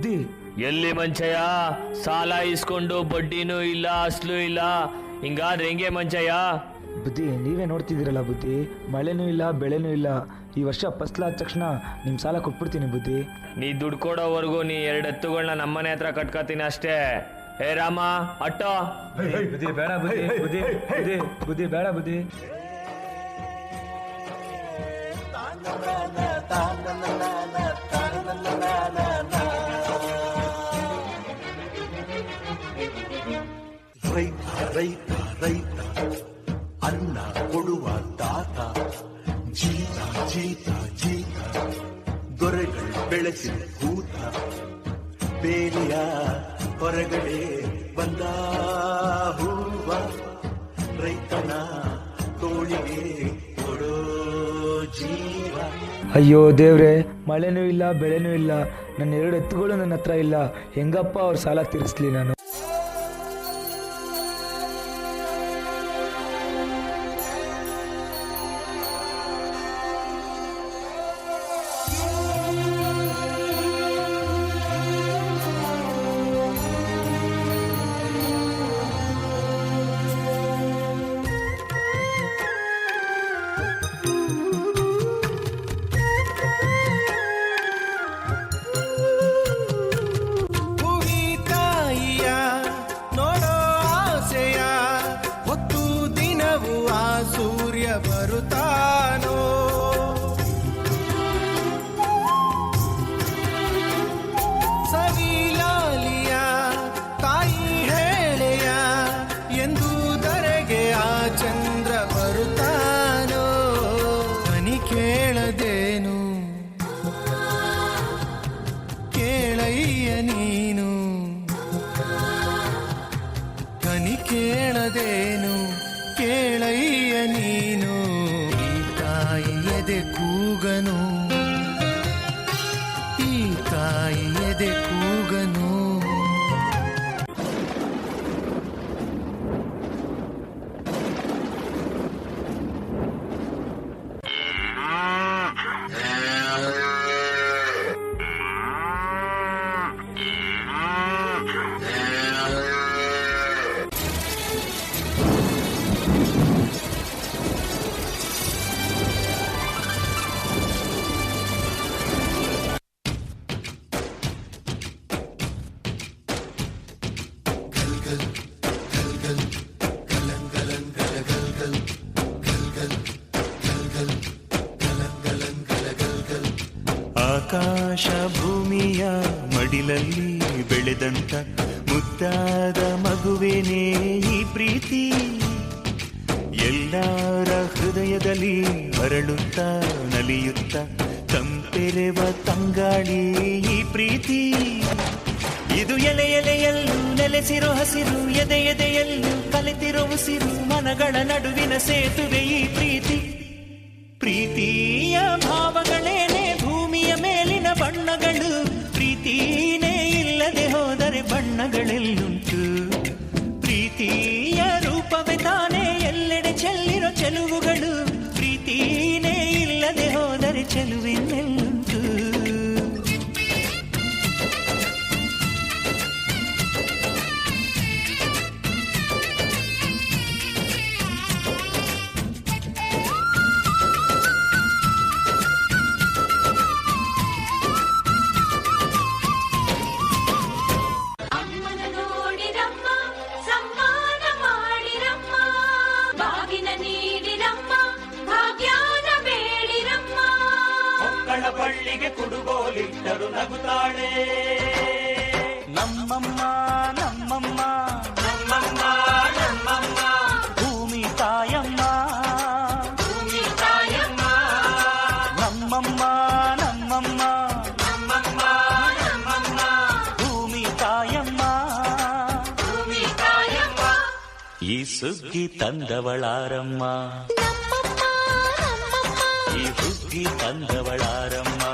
ಬುದ್ಧಿ. ಎಲ್ಲಿ ಮಂಚಯ್ಯ? ಸಾಲ ಇಸ್ಕೊಂಡು ಬಡ್ಡಿನೂ ಇಲ್ಲ, ಅಸ್ಲು ಇಲ್ಲ, ಹಿಂಗಾದ್ರೆ ಹೆಂಗೆ ಮಂಚಯ್ಯ? ಬುದ್ಧಿ, ನೀವೇ ನೋಡ್ತಿದ್ದೀರಲ್ಲ ಬುದ್ಧಿ, ಮಳೆನೂ ಇಲ್ಲ ಬೆಳೆನೂ ಇಲ್ಲ. ಈ ವರ್ಷ ಫಸ್ಲಾದ ತಕ್ಷಣ ನಿಮ್ಮ ಸಾಲ ಕೊಟ್ಬಿಡ್ತೀನಿ ಬುದ್ಧಿ. ನೀ ದುಡ್ಡು ಕೊಡೋವರೆಗೂ ನೀ 2 ಎತ್ತುಗಳನ್ನ ನಮ್ಮನೆ ಹತ್ರ ಕಟ್ಕೋತೀನಿ ಅಷ್ಟೇ. ಹೇ ರಾಮ, ಅಟ್ಟೋ. ಬುದ್ಧಿ ಬೇಡ ಬುದ್ಧಿ, ಬುದ್ಧಿ ಬುದ್ಧಿ ಬುದ್ಧಿ ಬೇಡ ಬುದ್ಧಿ. ರೈತ ರೈತ ಅನ್ನ ಕೊಡುವ ದಾತ, ಜೀತ ಜೀತ ಜೀತ ದೊರೆಗಳು ಬೆಳೆಸಿದ ಭೂತ, ಬೇಲಿಯ ಹೊರಗಡೆ ಬಂದ ಹೂವ, ರೈತನ ತೋಳಿಗೆ ಕೊಡೋ ಜೀವ. ಅಯ್ಯೋ ದೇವ್ರೆ, ಮಳೆನೂ ಇಲ್ಲ ಬೆಳೆನೂ ಇಲ್ಲ, ನನ್ನ 2 ಎತ್ತುಗಳು ನನ್ನ ಹತ್ರ ಇಲ್ಲ. ಹೆಂಗಪ್ಪ ಅವ್ರ ಸಾಲ ತೀರಿಸ್ಲಿ ನಾನು? ಸೂರ್ಯ ಬರುತ್ತಾನೋ, ಸವಿಲಾಲಿಯ ತಾಯಿ ಹೇಳೆಯ ಎಂದುದರೆಗೆ ಆ ಚಂದ್ರ ಬರುತ್ತಾನೋ. ಕನಿ ಕೇಳದೇನು ಕೇಳಯ್ಯ ನೀನು, ಕನಿ ಕೇಳದೇನು ಕೇಳಯ್ಯ ನೀನು. ಈ ತಾಯಿ ಎದೆ ಕೂಗನು, ಈ ತಾಯಿ ಎದೆ ಕೂಗನು. ಆಕಾಶ ಭೂಮಿಯ ಮಡಿಲಲ್ಲಿ ಬೆಳೆದಂತ ಮುದ್ದಾದ ಮಗುವೇನೇ ಈ ಪ್ರೀತಿ, ಎಲ್ಲರ ಹೃದಯದಲ್ಲಿ ಅರಳುತ್ತ ನಲಿಯುತ್ತ ತಂಪೆರೆವ ತಂಗಾಳಿ ಈ ಪ್ರೀತಿ. ಇದು ಎಲೆ ಎಲೆಯಲ್ಲೂ ನೆಲೆಸಿರೋ ಹಸಿರು, ಎದೆ ಎದೆಯಲ್ಲೂ ಕಲೆತಿರೋ ಉಸಿರು, ಮನಗಳ ನಡುವಿನ ಸೇತುವೆ ಈ ಪ್ರೀತಿ. ಪ್ರೀತಿಯ ಭಾವಗಳೇನೆ ಭೂಮಿಯ ಮೇಲಿನ ಬಣ್ಣಗಳು, ಪ್ರೀತಿನೇ ಇಲ್ಲದೆ ಹೋದರೆ ಬಣ್ಣಗಳೆಲ್ಲುಂಟು. ಪ್ರೀತಿಯ ರೂಪವೇ ತಾನೇ ಎಲ್ಲೆಡೆ ಚೆಲ್ಲಿರೋ ಚೆಲುವುಗಳು, ಪ್ರೀತಿನೇ ಇಲ್ಲದೆ ಹೋದರೆ ಚೆಲುವಿನೆಲ್ಲುಂಟು. ಬಳ್ಳಿಗೆ ಕುಡುಗೋಲಿಟ್ಟರು ನಗುತ್ತಾಳೆ ನಮ್ಮಮ್ಮ ನಮ್ಮಮ್ಮ ನಮ್ಮಮ್ಮ ನಮ್ಮಮ್ಮ ಭೂಮಿ ತಾಯಮ್ಮ ಭೂಮಿ ತಾಯಮ್ಮ ನಮ್ಮಮ್ಮ ನಮ್ಮಮ್ಮ ನಮ್ಮಮ್ಮ ನಮ್ಮಮ್ಮ ಭೂಮಿ ತಾಯಮ್ಮ ಭೂಮಿ ತಾಯಮ್ಮ ಈ ಸುಗ್ಗಿ ತಂದವಳಾರಮ್ಮ ಈ ಹುಗ್ಗಿ ತಂದವಳಾರಮ್ಮ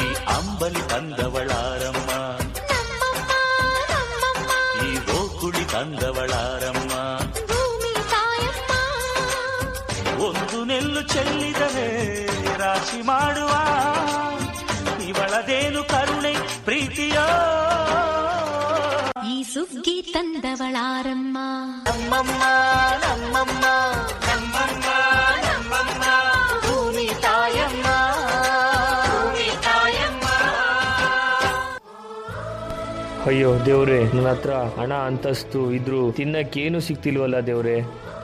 ಈ ಅಂಬಲಿ ತಂದವಳಾರಮ್ಮ ಈ ಗೋಕುಳಿ ತಂದವಳಾರಮ್ಮ ಒಂದು ನೆಲ್ಲು ಚೆಲ್ಲಿದರೆ ರಾಶಿ ಮಾಡುವ ಇವಳದೇ ಏನು ಕರುಣೆ ಪ್ರೀತಿಯ ಈ ಸುಗ್ಗಿ ತಂದವಳಾರಮ್ಮ ನಮ್ಮಮ್ಮ ನಮ್ಮಮ್ಮ ನಮ್ಮಮ್ಮ ನಮ್ಮಮ್ಮ ಭೂಮಿ ತಾಯಮ್ಮ ಭೂಮಿ ತಾಯಮ್ಮ. ಅಯ್ಯೋ ದೇವ್ರೆ, ನನ್ನ ಹತ್ರ ಹಣ ಅಂತಸ್ತು ಇದ್ರು ತಿನ್ನಕ್ಕೇನು ಸಿಕ್ತಿಲ್ವಲ್ಲ ದೇವ್ರೆ.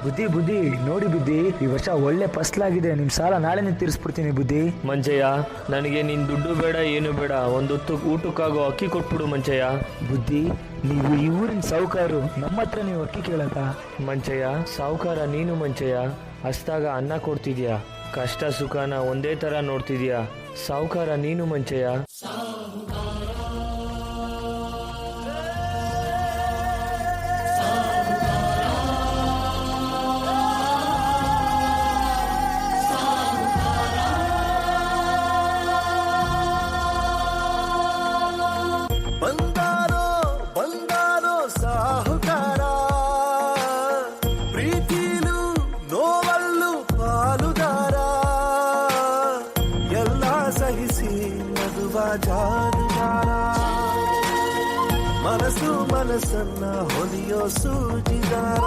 ಬುದ್ಧಿ ಬುದ್ಧಿ ನೋಡಿ ಬುದ್ಧಿ, ಈ ವರ್ಷ ಒಳ್ಳೆ ಫಸ್ಲಾಗಿದೆ. ನಿಮ್ಮ ಸಾಲ ನಾಳೆನೇ ತೀರಿಸ್ಬಿಡ್ತೀನಿ ಬುದ್ಧಿ. ಮಂಚಯ್ಯ, ನನಗೆ ನಿನ್ ದುಡ್ಡು ಬೇಡ ಏನು ಬೇಡ, ಒಂದೊತ್ತು ಊಟಕ್ಕಾಗೋ ಅಕ್ಕಿ ಕೊಟ್ಬಿಡು ಮಂಚಯ್ಯ. ಬುದ್ಧಿ, ನೀವು ಈ ಊರಿನ ಸಾಹುಕಾರು, ನಮ್ಮ ಹತ್ರ ನೀವು ಅಕ್ಕಿ ಕೇಳದ? ಮಂಚಯ್ಯ, ಸಾಹುಕಾರ ನೀನು ಮಂಚಯ್ಯ. ಹಸ್ದಾಗ ಅನ್ನ ಕೊಡ್ತಿದ್ಯಾ, ಕಷ್ಟ ಸುಖನ ಒಂದೇ ತರ ನೋಡ್ತಿದ್ಯಾ. ಸಾಹುಕಾರ ನೀನು ಮಂಚಯ್ಯ. ಬಂದಾರೋ ಬಂದಾರೋ ಸಾಹುಕಾರ, ಪ್ರೀತಿಲೂ ನೋವಲ್ಲೂ ಪಾಲುದಾರ, ಎಲ್ಲ ಸಹಿಸಿ ನಗುವ ಜಾನುಗಾರ, ಮನಸ್ಸು ಮನಸ್ಸನ್ನ ಹೊಲಿಯೋ ಸೂಜಿದಾರ.